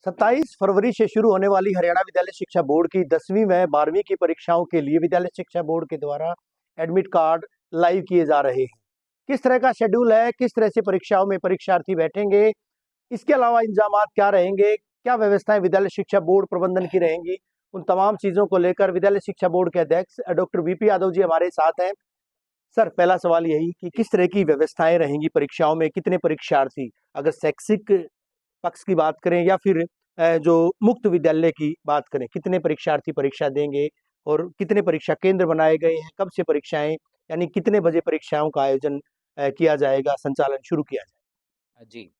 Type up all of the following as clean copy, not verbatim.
27 फरवरी से शुरू होने वाली हरियाणा विद्यालय शिक्षा बोर्ड की 10वीं व 12वीं की परीक्षाओं के लिए विद्यालय शिक्षा बोर्ड के द्वारा एडमिट कार्ड लाइव किए जा रहे हैं। किस तरह का शेड्यूल है, किस तरह से परीक्षाओं में परीक्षार्थी बैठेंगे, इसके अलावा इंतजाम क्या रहेंगे, क्या व्यवस्थाएं विद्यालय शिक्षा बोर्ड प्रबंधन की रहेंगी, उन तमाम चीजों को लेकर विद्यालय शिक्षा बोर्ड के अध्यक्ष डॉक्टर वीपी यादव जी हमारे साथ हैं। सर, पहला सवाल यही कि किस तरह की व्यवस्थाएं रहेंगी परीक्षाओं में, कितने परीक्षार्थी, अगर शैक्षिक पक्ष की बात करें या फिर जो मुक्त विद्यालय की बात करें, कितने परीक्षार्थी परीक्षा देंगे और कितने परीक्षा केंद्र बनाए गए हैं, कब से परीक्षाएं, यानी कितने बजे परीक्षाओं का आयोजन किया जाएगा, संचालन शुरू किया जाएगा? जी,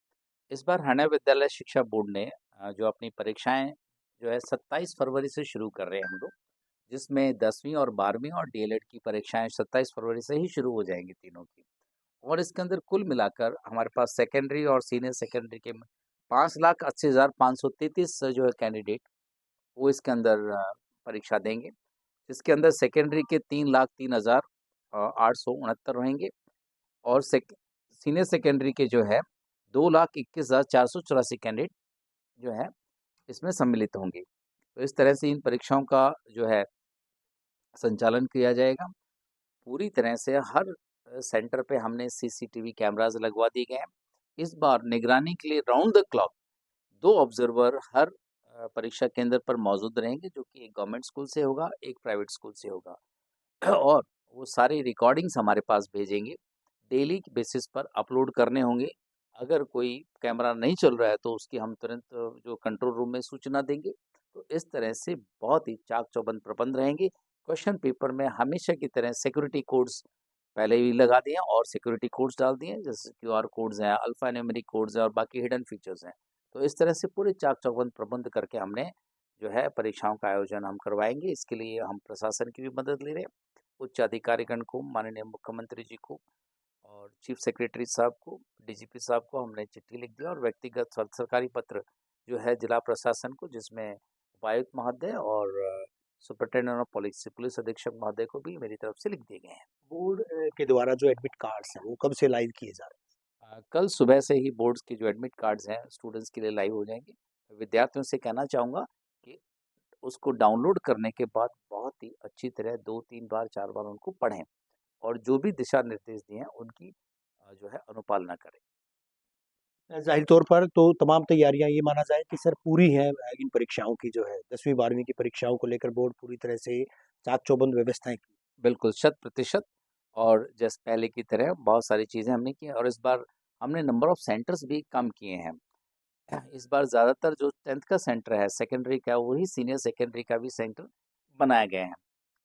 इस बार हरियाणा विद्यालय शिक्षा बोर्ड ने जो अपनी परीक्षाएं जो है 27 फरवरी से शुरू कर रहे हैं हम लोग, जिसमें 10वीं और 12वीं और डीएलएड की परीक्षाएं 27 फरवरी से ही शुरू हो जाएंगी तीनों की। और इसके अंदर कुल मिलाकर हमारे पास सेकेंडरी और सीनियर सेकेंडरी के 5,80,533 जो है कैंडिडेट वो इसके अंदर परीक्षा देंगे, जिसके अंदर सेकेंडरी के 3,03,869 रहेंगे और सीनियर सेकेंडरी के जो है 2,21,484 कैंडिडेट जो है इसमें सम्मिलित होंगे। तो इस तरह से इन परीक्षाओं का जो है संचालन किया जाएगा। पूरी तरह से हर सेंटर पे हमने सीसीटीवी कैमरास लगवा दिए गए हैं। इस बार निगरानी के लिए राउंड द क्लॉक 2 ऑब्जर्वर हर परीक्षा केंद्र पर मौजूद रहेंगे, जो कि एक गवर्नमेंट स्कूल से होगा, एक प्राइवेट स्कूल से होगा। और वो सारी रिकॉर्डिंग्स हमारे पास भेजेंगे, डेली बेसिस पर अपलोड करने होंगे। अगर कोई कैमरा नहीं चल रहा है तो उसकी हम तुरंत जो कंट्रोल रूम में सूचना देंगे। तो इस तरह से बहुत ही चाक चौबंद प्रबंध रहेंगे। क्वेश्चन पेपर में हमेशा की तरह सिक्योरिटी कोड्स पहले ही लगा दिए और सिक्योरिटी कोड्स डाल दिए, जैसे क्यूआर कोड्स हैं, अल्फा न्यूमेरिक कोड्स हैं और बाकी हिडन फीचर्स हैं। तो इस तरह से पूरे चाक चौबंद प्रबंध करके हमने जो है परीक्षाओं का आयोजन हम करवाएंगे। इसके लिए हम प्रशासन की भी मदद ले रहे हैं। उच्च अधिकारीगण को, माननीय मुख्यमंत्री जी को और चीफ सेक्रेटरी साहब को, डीजीपी साहब को हमने चिट्ठी लिख दिया और व्यक्तिगत सरकारी पत्र जो है जिला प्रशासन को, जिसमें उपायुक्त महोदय और सुपरिटेंडेंट ऑफ पुलिस अधीक्षक महोदय को भी मेरी तरफ से लिख दिए गए हैं। बोर्ड के द्वारा जो एडमिट कार्ड्स हैं वो कब से लाइव किए जा रहे हैं? कल सुबह से ही बोर्ड्स के जो एडमिट कार्ड्स हैं स्टूडेंट्स के लिए लाइव हो जाएंगे। विद्यार्थियों से कहना चाहूँगा कि उसको डाउनलोड करने के बाद बहुत ही अच्छी तरह 2-3 बार 4 बार उनको पढ़ें और जो भी दिशा निर्देश दिए हैं उनकी जो है अनुपालना करें। जाहिर तौर पर तो तमाम तैयारियां ये माना जाए कि सर पूरी हैं। इन परीक्षाओं की जो है 10वीं 12वीं की परीक्षाओं को लेकर बोर्ड पूरी तरह से चाक चौबंद व्यवस्थाएं की। बिल्कुल 100% और जैसे पहले की तरह बहुत सारी चीज़ें हमने की और इस बार हमने नंबर ऑफ सेंटर्स भी कम किए हैं। इस बार ज़्यादातर जो 10th का सेंटर है सेकेंडरी का, वही सीनियर सेकेंडरी का भी सेंटर बनाया गया है।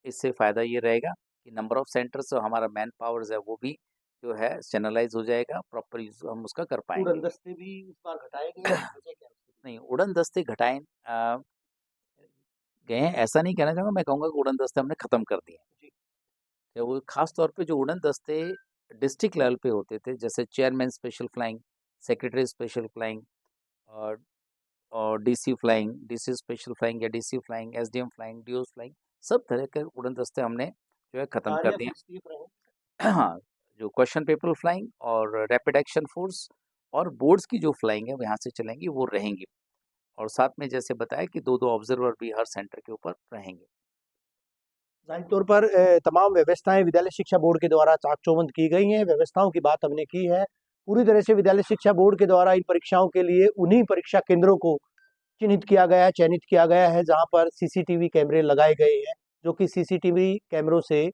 इससे फ़ायदा ये रहेगा कि नंबर ऑफ सेंटर्स और हमारा मैन पावर्स है वो भी जो है चैनलाइज हो जाएगा, प्रॉपर यूज़ हम उसका कर पाएंगे। उड़न दस्ते भी इस बार घटाए गए हैं, वजह क्या है उसकी? नहीं, उड़न दस्ते घटाए गए हैं ऐसा नहीं कहना चाहूँगा, मैं कहूँगा कि उड़न दस्ते हमने ख़त्म कर दिए हैं। जी। या वो खास तौर पे जो उड़न दस्ते डिस्ट्रिक्ट लेवल पे होते थे, जैसे chairman special flying, secretary special flying और DC flying, DC special flying या DC flying, SDM flying, DOs flying, सब तरह के उड़न दस्ते हमने जो है ख़त्म कर कहानियां दिए फिर स्टीफ रहे। हैं। हाँ, जो क्वेश्चन पेपर फ्लाइंग और रैपिड एक्शन फोर्स और बोर्ड्स की जो फ्लाइंग है वो यहाँ से चलेंगी, वो रहेंगी। और साथ में जैसे बताया कि 2-2 ऑब्जर्वर भी हर सेंटर के ऊपर रहेंगे। जाहिर तौर पर तमाम व्यवस्थाएं विद्यालय शिक्षा बोर्ड के द्वारा चाक चौबंद की गई हैं। व्यवस्थाओं की बात हमने की है। पूरी तरह से विद्यालय शिक्षा बोर्ड के द्वारा इन परीक्षाओं के लिए उन्हीं परीक्षा केंद्रों को चिन्हित किया गया है, चयनित किया गया है, जहां पर सीसीटीवी कैमरे लगाए गए हैं, जो कि सीसीटीवी कैमरों से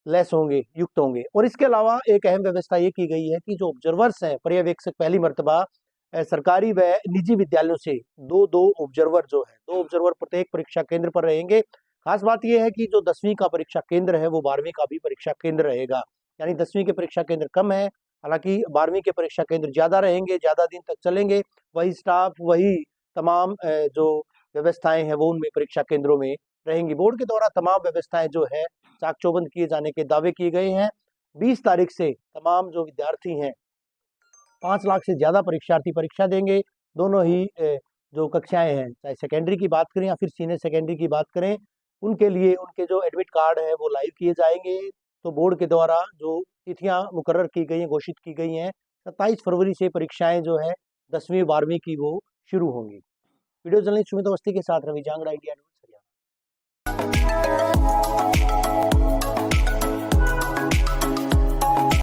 लेस होंगे, युक्त होंगे। और इसके अलावा एक अहम व्यवस्था ये की गई है कि जो ऑब्जर्वर्स हैं, पर्यवेक्षक, पहली मर्तबा सरकारी व निजी विद्यालयों से दो दो ऑब्जर्वर जो है, दो ऑब्जर्वर प्रत्येक परीक्षा केंद्र पर रहेंगे। खास बात यह है कि जो 10वीं का परीक्षा केंद्र है वो 12वीं का भी परीक्षा केंद्र रहेगा। यानी 10वीं के परीक्षा केंद्र कम है, हालांकि 12वीं के परीक्षा केंद्र ज्यादा रहेंगे, ज्यादा दिन तक चलेंगे। वही स्टाफ, वही तमाम जो व्यवस्थाएं हैं वो उनमें परीक्षा केंद्रों में रहेंगी। बोर्ड के द्वारा तमाम व्यवस्थाएं जो है चाक चौबंद किए जाने के दावे किए गए हैं। 20 तारीख से तमाम जो विद्यार्थी हैं, 5 लाख से ज्यादा परीक्षार्थी परीक्षा देंगे। दोनों ही जो कक्षाएं हैं, चाहे सेकेंडरी की बात करें या फिर सीनियर सेकेंडरी की बात करें, उनके लिए उनके जो एडमिट कार्ड है वो लाइव किए जाएंगे। तो बोर्ड के द्वारा जो तिथियां मुकर्रर की गई हैं, घोषित की गई हैं, 27 फरवरी से परीक्षाएं जो है 10वीं 12वीं की वो शुरू होंगी। वीडियो जर्नलिस्ट सुमित अवस्थी के साथ रवि जांगड़ा, इंडिया न्यूज।